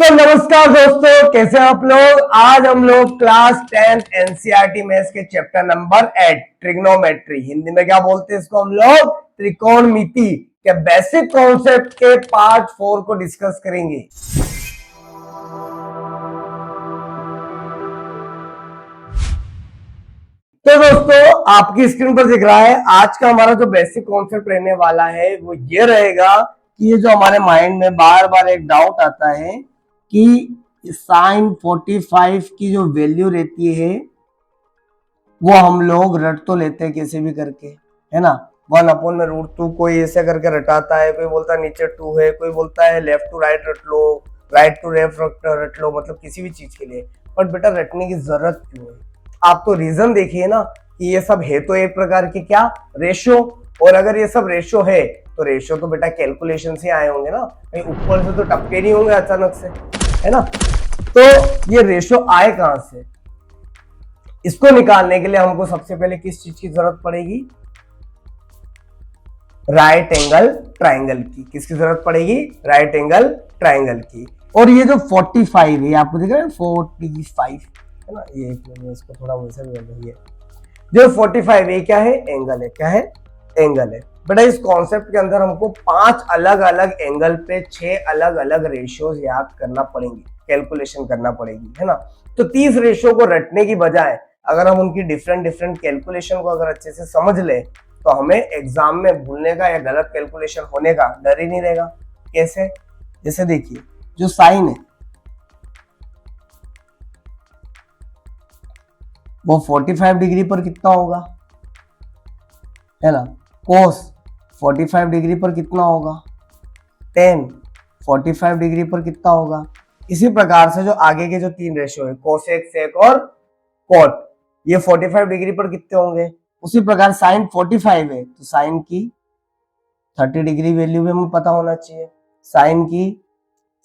तो नमस्कार दोस्तों, कैसे हैं आप लोग। आज हम लोग क्लास 10 एनसीईआरटी मैथ्स के चैप्टर नंबर 8 ट्रिग्नोमेट्री, हिंदी में क्या बोलते हैं इसको हम लोग, त्रिकोणमिति के बेसिक कॉन्सेप्ट के पार्ट 4 को डिस्कस करेंगे। तो दोस्तों, आपकी स्क्रीन पर दिख रहा है आज का हमारा जो बेसिक कॉन्सेप्ट रहने वाला है वो ये रहेगा कि ये जो हमारे माइंड में बार बार एक डाउट आता है कि साइन 45 की जो वैल्यू रहती है वो हम लोग रट तो लेते हैं कैसे भी करके, है ना। 1/√2 कोई ऐसे करके रटाता है, कोई बोलता है नीचे 2 है, कोई बोलता है लेफ्ट टू राइट रट लो, राइट टू लेफ्ट रट लो, मतलब किसी भी चीज के लिए। बट बेटा रटने की जरूरत क्यों है? आप तो रीजन देखिए ना कि ये सब है तो एक प्रकार के क्या रेशो, और अगर ये सब रेशो है तो रेशो तो बेटा कैलकुलेशन से आए होंगे ना, कहीं ऊपर से तो टपके नहीं होंगे अचानक से, है ना। तो ये रेशो आए कहां से? इसको निकालने के लिए हमको सबसे पहले किस चीज की जरूरत पड़ेगी? राइट एंगल ट्राइंगल की। किसकी जरूरत पड़ेगी? राइट एंगल ट्राइंगल की। और ये जो 45 है, आपको दिख रहा है 45 है ना, ये इसको थोड़ा वैसे भी बोल है। जो 45 है क्या है? एंगल है। क्या है? एंगल है। बेटा इस कॉन्सेप्ट के अंदर हमको 5 अलग अलग एंगल पे 6 अलग अलग रेशियोज याद करना पड़ेंगे, कैलकुलेशन करना पड़ेगी, है ना। तो 30 रेशियो को रटने की बजाय अगर हम उनकी डिफरेंट कैलकुलेशन को अगर अच्छे से समझ ले तो हमें एग्जाम में भूलने का या गलत कैलकुलेशन होने का डर ही नहीं रहेगा। कैसे? जैसे देखिए, जो साइन है वो 45 डिग्री पर कितना होगा, है ना। कोस 45 डिग्री पर कितना होगा? 10 45 डिग्री पर कितना होगा? इसी प्रकार से जो आगे के जो 3 रेशियो है, कोसेक, सेक और कॉट, ये 45 डिग्री पर कितने होंगे? उसी प्रकार साइन 45 है तो साइन की 30 डिग्री वैल्यू भी हमें पता होना चाहिए। साइन की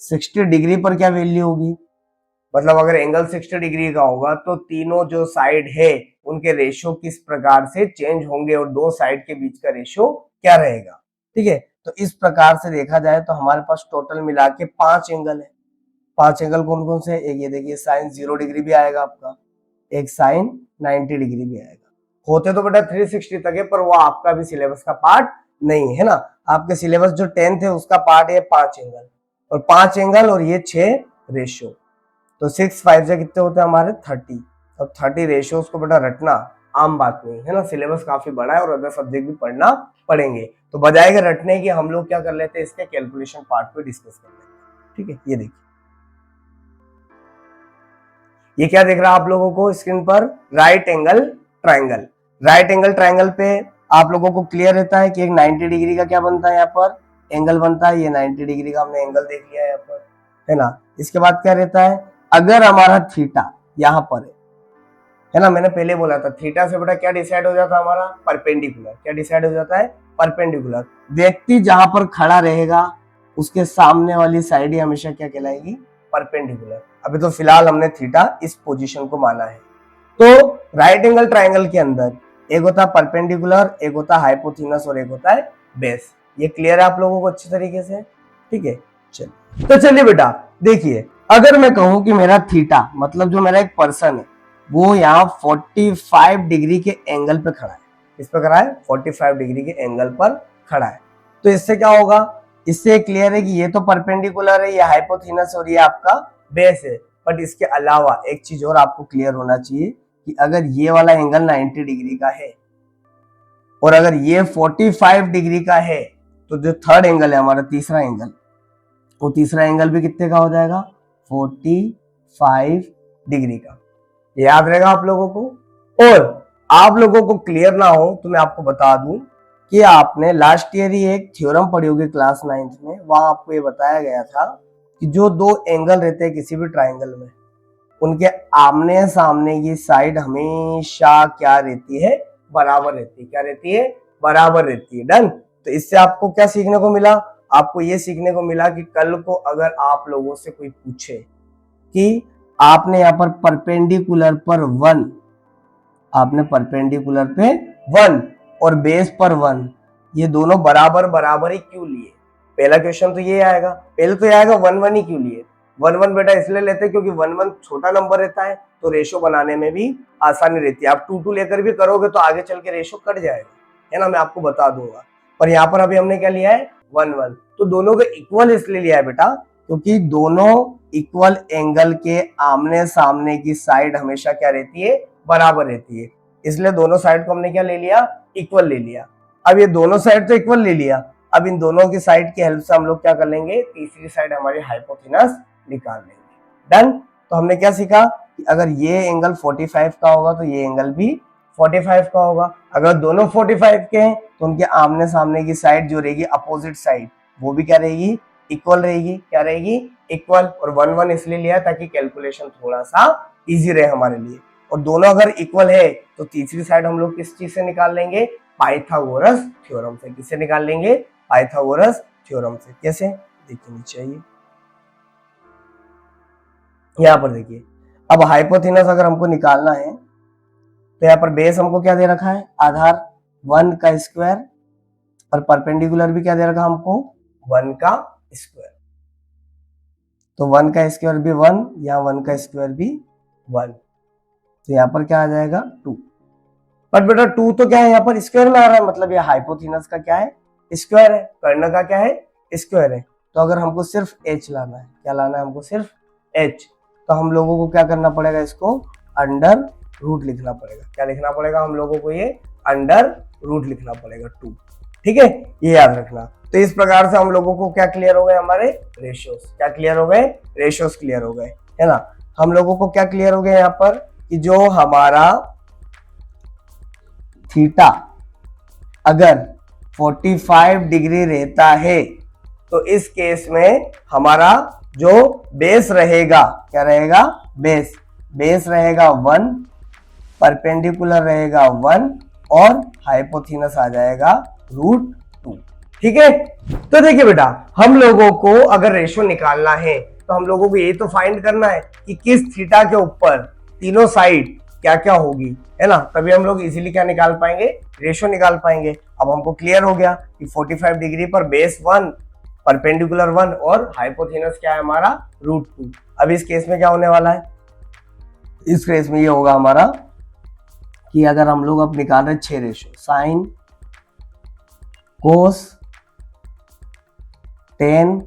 60 डिग्री पर क्या वैल्यू होगी? मतलब अगर एंगल 60 डिग्री का होगा तो तीनों जो साइड है उनके रेशियो किस प्रकार से चेंज होंगे और दो साइड के बीच का रेशियो क्या रहेगा। ठीक है, तो इस प्रकार से देखा जाए तो हमारे पास टोटल मिला के 5 एंगल है। 5 एंगल कौन कौन से? एक ये देखिए, साइन 0 डिग्री भी आएगा आपका, एक साइन 90 डिग्री भी आएगा। होते तो बेटा 360 तक है, पर वो आपका भी सिलेबस का पार्ट नहीं है ना। आपके सिलेबस जो 10th है उसका पार्ट है 5 एंगल, और 5 एंगल और ये 6 रेशियो। तो 6 5 से कितने होते हैं हमारे? 30। अब 30 रेशियोज को बेटा रटना आम बात नहीं है ना, सिलेबस काफी बड़ा है और अदर सब्जेक्ट भी पढ़ना पड़ेंगे। तो बजाय के रटने की हम लोग क्या कर लेते हैं, इसके कैलकुलेशन पार्ट पे डिस्कस कर लेते हैं। ठीक है, ये देखिए, ये क्या दिख रहा है आप लोगों को स्क्रीन पर? Right angle triangle. Right angle triangle पे आप लोगों को क्लियर रहता है कि एक 90 डिग्री का क्या बनता है यहाँ पर? एंगल बनता है। ये 90 डिग्री का हमने एंगल देख लिया है यहाँ पर, है ना। इसके बाद क्या रहता है? अगर हमारा थीटा यहाँ पर है ना, मैंने पहले बोला था थीटा से बेटा क्या डिसाइड हो जाता है हमारा? परपेंडिकुलर। क्या डिसाइड हो जाता है? परपेंडिकुलर। व्यक्ति जहां पर खड़ा रहेगा उसके सामने वाली साइड ही हमेशा क्या कहलाएगी? परपेंडिकुलर। अभी तो फिलहाल हमने थीटा इस पोजीशन को माना है। तो राइट एंगल ट्राइंगल के अंदर एक होता है परपेंडिकुलर, एक होता है हाइपोथेनस और एक होता है बेस। ये क्लियर है आप लोगों को अच्छी तरीके से? ठीक है, चलिए तो चलिए बेटा देखिए, अगर मैं कहूं कि मेरा थीटा मतलब जो मेरा एक पर्सन है वो यहाँ 45 डिग्री के एंगल पे खड़ा है। इस पर खड़ा है 45 डिग्री के एंगल पर खड़ा है, तो इससे क्या होगा? इससे क्लियर है कि ये तो परपेंडिकुलर है, ये हाइपोथेनस और ये आपका बेस है। बट इसके अलावा एक चीज और आपको क्लियर होना चाहिए कि अगर ये वाला एंगल 90 डिग्री का है और अगर ये 45 डिग्री का है तो जो थर्ड एंगल है हमारा, तीसरा एंगल, वो तीसरा एंगल भी कितने का हो जाएगा? 45 डिग्री का। याद रहेगा आप लोगों को। और आप लोगों को क्लियर ना हो तो मैं आपको बता दूं कि आपने लास्ट ईयर ही एक थ्योरम पढ़ी होगी क्लास 9th में, वहां आपको ये बताया गया था कि जो दो एंगल रहते हैं किसी भी ट्राइंगल में, उनके आमने सामने की साइड हमेशा क्या रहती है? बराबर रहती है। क्या रहती है? बराबर रहती है। डन। तो इससे आपको क्या सीखने को मिला? आपको ये सीखने को मिला कि कल को अगर आप लोगों से कोई पूछे कि आपने यहाँ पर परपेंडिकुलर पर 1, आपने परपेंडिकुलर पे 1 और बेस पर 1, ये दोनों बराबर बराबर ही क्यों लिए? पहला क्वेश्चन तो ये आएगा, पहले तो ये आएगा 1 1 ही क्यों लिए? वन वन बेटा इसलिए लेते हैं क्योंकि वन वन छोटा नंबर रहता है तो रेशो बनाने में भी आसानी रहती है। आप टू टू लेकर भी करोगे तो आगे चल के रेशो कट जाएगा, है ना, मैं आपको बता दूंगा। पर यहाँ पर अभी हमने क्या लिया है, वन वन। तो दोनों के इक्वल इसलिए लिया है बेटा क्योंकि दोनों इक्वल एंगल के आमने सामने की साइड हमेशा क्या रहती है, बराबर रहती है। इसलिए दोनों साइड को हमने क्या ले लिया, इक्वल ले लिया। अब ये दोनों साइड तो इक्वल ले लिया, अब इन दोनों की साइड की हेल्प से हम लोग क्या कर लेंगे, तीसरी साइड हमारी हाइपोथेनस निकाल लेंगे। डन। तो हमने क्या सीखा कि अगर ये एंगल 45 का होगा तो ये एंगल भी 45 का होगा। अगर दोनों 45 के हैं तो उनके आमने सामने की साइड जो रहेगी अपोजिट साइड वो भी क्या रहेगी, इक्वल रहेगी। क्या रहेगी, इक्वल। और वन वन इसलिए लिया ताकि कैलकुलेशन थोड़ा सा इजी रहे हमारे लिए। और दोनों अगर इक्वल है तो तीसरी साइड हम लोग किस चीज से निकाल लेंगे, पाइथागोरस थ्योरम से। किससे निकाल लेंगे, पाइथागोरस थ्योरम से। कैसे, देखिए नीचे आइए, यहाँ पर देखिए। अब हाइपोथेनस अगर हमको निकालना है तो यहाँ पर बेस हमको क्या दे रखा है, आधार 1 का स्क्वायर, और परपेंडिकुलर भी क्या दे रखा हमको, 1 का स्क्वायर। तो 1 का स्क्वायर भी 1, या 1 का स्क्वायर भी 1, तो यहाँ पर क्या आ जाएगा 2। बट बेटा 2 तो क्या है यहाँ पर स्क्वायर में आ रहा है, मतलब ये हाइपोथेनस का क्या है, स्क्वायर है। कर्ण का क्या है, स्क्वायर है। तो अगर हमको सिर्फ h लाना है, क्या लाना है हमको, सिर्फ h, तो हम लोगों को क्या करना पड़ेगा, इसको अंडर रूट लिखना पड़ेगा। क्या लिखना पड़ेगा हम लोगों को, ये अंडर रूट लिखना पड़ेगा 2। ठीक है, ये याद रखना। तो इस प्रकार से हम लोगों को क्या क्लियर हो गए, हमारे रेशियोज क्या क्लियर हो गए, रेशियोज क्लियर हो गए, है ना। हम लोगों को क्या क्लियर हो गया यहाँ पर कि जो हमारा थीटा अगर 45 डिग्री रहता है तो इस केस में हमारा जो बेस रहेगा, क्या रहेगा, बेस बेस रहेगा 1, परपेंडिकुलर रहेगा 1, और हाइपोथेनस आ जाएगा √2। ठीक है। तो देखिए बेटा, हम लोगों को अगर रेशो निकालना है तो हम लोगों को ये तो फाइंड करना है कि किस थीटा के ऊपर तीनों साइड क्या क्या होगी, है ना, तभी हम लोग इजीली क्या निकाल पाएंगे, रेशो निकाल पाएंगे। अब हमको क्लियर हो गया कि 45 डिग्री पर बेस 1, परपेंडिकुलर 1, और हाइपोथेनस क्या है हमारा √2। अब इस केस में क्या होने वाला है, इस केस में ये होगा हमारा कि अगर हम लोग अब निकाल रहे 6 रेशो, साइन, कोस, टेन,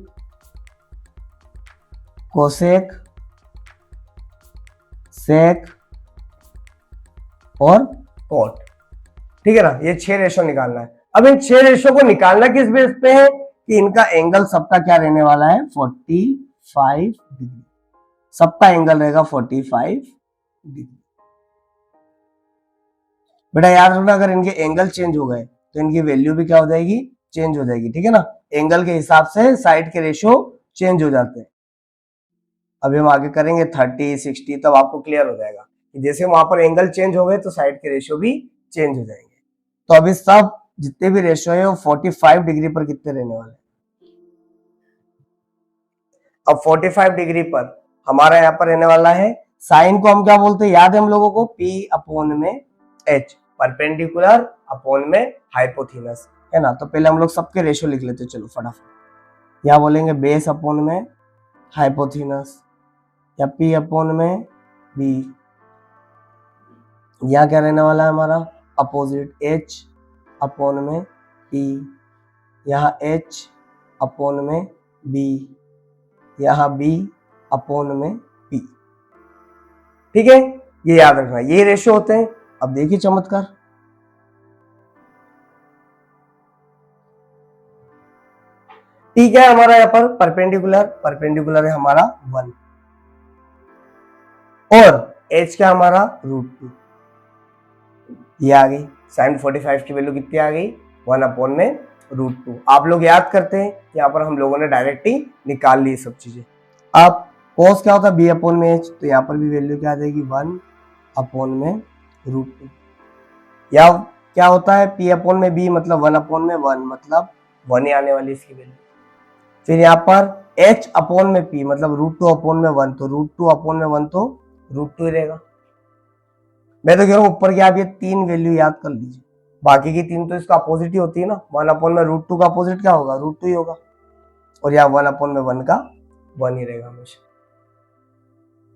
कोसेक, सेक और कॉट। ठीक है ना, ये 6 रेशो निकालना है। अब इन 6 रेशो को निकालना किस बेस पे है कि इनका एंगल सबका क्या रहने वाला है, 45 डिग्री। सबका एंगल रहेगा 45 डिग्री। बेटा याद रखना, अगर इनके एंगल चेंज हो गए तो इनकी वैल्यू भी क्या हो जाएगी, चेंज हो जाएगी। ठीक है ना, एंगल के हिसाब से साइड के रेशो चेंज हो जाते हैं। अभी हम आगे करेंगे 30, 60, तब आपको क्लियर हो जाएगा कि जैसे वहां पर एंगल चेंज हो गए तो साइड के रेशो भी चेंज हो जाएंगे। तो अभी सब जितने भी रेशो है वो 45 डिग्री पर कितने रहने वाले हैं। अब 45 डिग्री पर हमारा यहाँ पर रहने वाला है, साइन को हम क्या बोलते हैं, याद है हम लोगों को, P/h, परपेंडिकुलर अपॉन में हाइपोथेनस, है ना। तो पहले हम लोग सबके रेशो लिख लेते हैं, चलो फटाफट। यहाँ बोलेंगे बेस अपॉन में हाइपोथेनस, या P/b। यहाँ क्या रहने वाला है हमारा, अपोजिट h/p, यहाँ h/b, यहाँ b/p। ठीक है, ये याद रखना, ये रेशो होते हैं। अब देखिए चमत्कार, ठीक है, हमारा यहाँ पर परपेंडिकुलर है हमारा 1, और h क्या हमारा √2। ये आ गई साइन 45 की वैल्यू कितनी आ गई, 1 में √2। आप लोग याद करते हैं, यहाँ पर हम लोगों ने डायरेक्ट ही निकाल ली सब चीजें। अब cos क्या होता है, b/h, तो यहाँ पर भी वैल्यू क्या आ जाएगी, 1 में √2। या क्या होता है P/b, मतलब 1 में 1, मतलब 1 ही आने वाली इसकी वैल्यू। फिर यहाँ पर h/p, मतलब √2 में 1, तो √2 में 1 तो √2 ही रहेगा। मैं तो कह रहा हूँ ऊपर की आप ये 3 वैल्यू याद कर लीजिए, बाकी की 3 तो इसका अपोजिट ही होती है ना। 1 में √2 का अपोजिट क्या होगा, √2 ही होगा, और यहाँ 1 में 1 का 1 ही रहेगा हमेशा।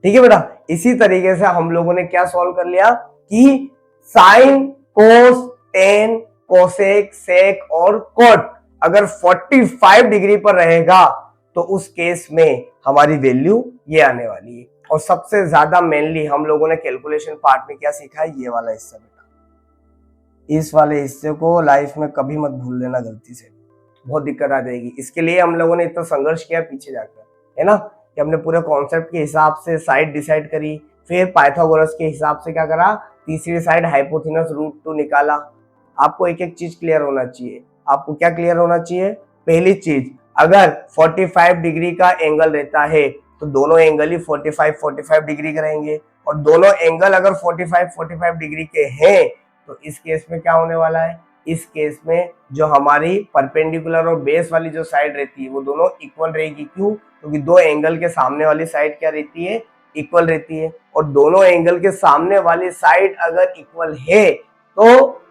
ठीक है बेटा। इसी तरीके से हम लोगों ने क्या सॉल्व कर लिया कि साइन, कोस, टेन, कोसेक, सेक और कॉट अगर 45 डिग्री पर रहेगा तो उस केस में हमारी वैल्यू ये आने वाली है। और सबसे ज्यादा मेनली हम लोगों ने कैलकुलेशन पार्ट में क्या सीखा है, ये वाला हिस्सा बेटा। इस वाले हिस्से को लाइफ में कभी मत भूल लेना गलती से, बहुत दिक्कत आ जाएगी। इसके लिए हम लोगों ने इतना संघर्ष किया पीछे जाकर, है ना, कि हमने पूरे कॉन्सेप्ट के हिसाब से साइड डिसाइड करी, फिर पाइथागोरस के हिसाब से क्या करा, तीसरी साइड हाइपोथेनस रूट 2 निकाला। आपको एक एक चीज क्लियर होना चाहिए। आपको क्या क्लियर होना चाहिए, पहली चीज, अगर 45 डिग्री का एंगल रहता है तो दोनों एंगल ही 45 डिग्री के रहेंगे, और दोनों एंगल अगर 45 डिग्री के हैं तो इस केस में क्या होने वाला है, इस केस में जो हमारी परपेंडिकुलर और बेस वाली जो साइड रहती है वो दोनों इक्वल रहेगी। क्यों, क्योंकि दो एंगल के सामने वाली साइड क्या रहती है, इक्वल रहती है। और दोनों एंगल के सामने वाली साइड अगर इक्वल है तो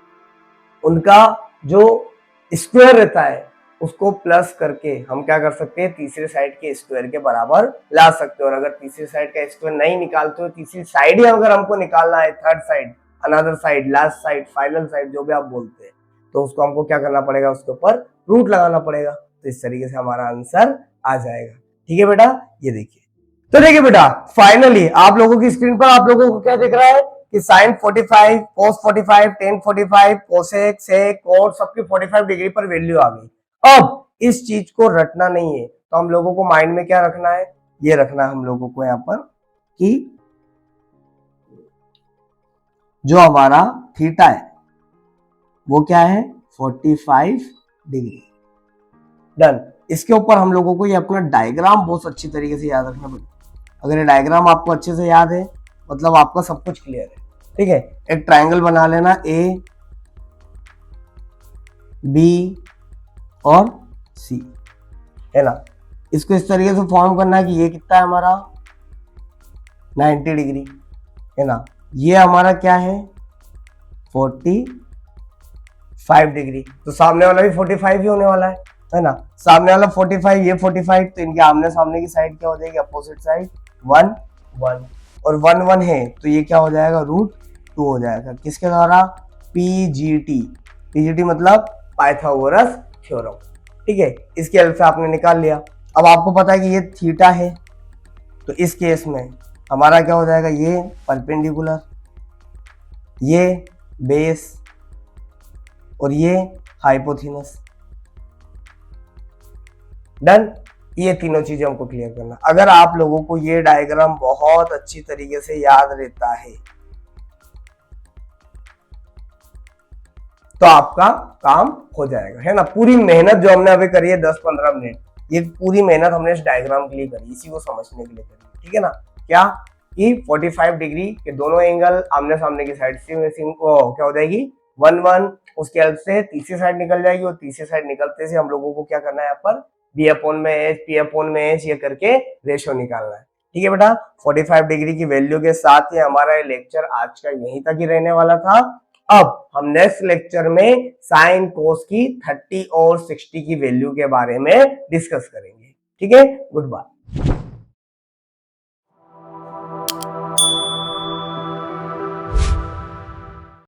उनका जो स्क्वायर रहता है उसको प्लस करके हम क्या कर सकते हैं, तीसरे साइड के स्क्वायर के बराबर ला सकते हैं। और अगर तीसरी साइड का स्क्वायर नहीं निकालते हो, तीसरी साइड ही अगर हमको निकालना है, third side, another side, last side, final side, जो भी आप बोलते हैं, तो उसको हमको क्या करना पड़ेगा, उसके ऊपर रूट लगाना पड़ेगा। तो इस तरीके से हमारा आंसर आ जाएगा। ठीक है बेटा, ये देखिए। तो देखिए बेटा, फाइनली आप लोगों की स्क्रीन पर आप लोगों को क्या दिख रहा है कि साइन 45, कोस 45, टेन 45, कोसेक, सेक, कोट सबकी 45 डिग्री पर वैल्यू आ गई। अब इस चीज को रटना नहीं है, तो हम लोगों को माइंड में क्या रखना है, ये रखना है हम लोगों को यहाँ पर कि जो हमारा थीटा है वो क्या है, 45 डिग्री। डन। इसके ऊपर हम लोगों को ये अपना डायग्राम बहुत अच्छी तरीके से याद रखना पड़ेगा। अगर ये डायग्राम आपको अच्छे से याद है मतलब आपका सब कुछ क्लियर है। ठीक है, एक ट्रायंगल बना लेना, ए बी और सी, है ना। इसको इस तरीके से फॉर्म करना है कि ये कितना है हमारा 90 डिग्री, है ना। ये हमारा क्या है 45 डिग्री, तो सामने वाला भी 45 ही होने वाला है ना। सामने वाला 45, ये 45, तो इनके आमने सामने की साइड क्या हो जाएगी, अपोजिट साइड 1 1, और 1 1 है तो ये क्या हो जाएगा, √2 हो जाएगा। किसके द्वारा, पीजीटी। पीजीटी मतलब पाइथागोरस थ्योरम। ठीक है, इसकी हेल्प से आपने निकाल लिया। अब आपको पता है कि ये थीटा है, तो इस केस में हमारा क्या हो जाएगा, ये परपेंडिकुलर, ये बेस और ये हाइपोथेनस। डन। ये तीनों चीजें हमको क्लियर करना। अगर आप लोगों को ये डायग्राम बहुत अच्छी तरीके से याद रहता है तो आपका काम हो जाएगा, है ना। पूरी मेहनत जो हमने अभी करी है 10-15 मिनट, ये पूरी मेहनत हमने इस डायग्राम के लिए करी, इसी को समझने के लिए करी। ठीक है ना, क्या कि 45 डिग्री के दोनों एंगल आमने सामने की साइड से क्या हो जाएगी 1 1, उसके हेल्प से तीसरी साइड निकल जाएगी, और तीसरी साइड निकलते से हम लोगों को क्या करना है, यहाँ पर b/h p/h ये करके रेशियो निकालना है। ठीक है बेटा, 45 डिग्री की वैल्यू के साथ ही हमारा ये लेक्चर आज का यहीं तक ही रहने वाला था। अब हम नेक्स्ट लेक्चर में साइन कोस की 30 और 60 की वैल्यू के बारे में डिस्कस करेंगे। ठीक है, गुड बाय।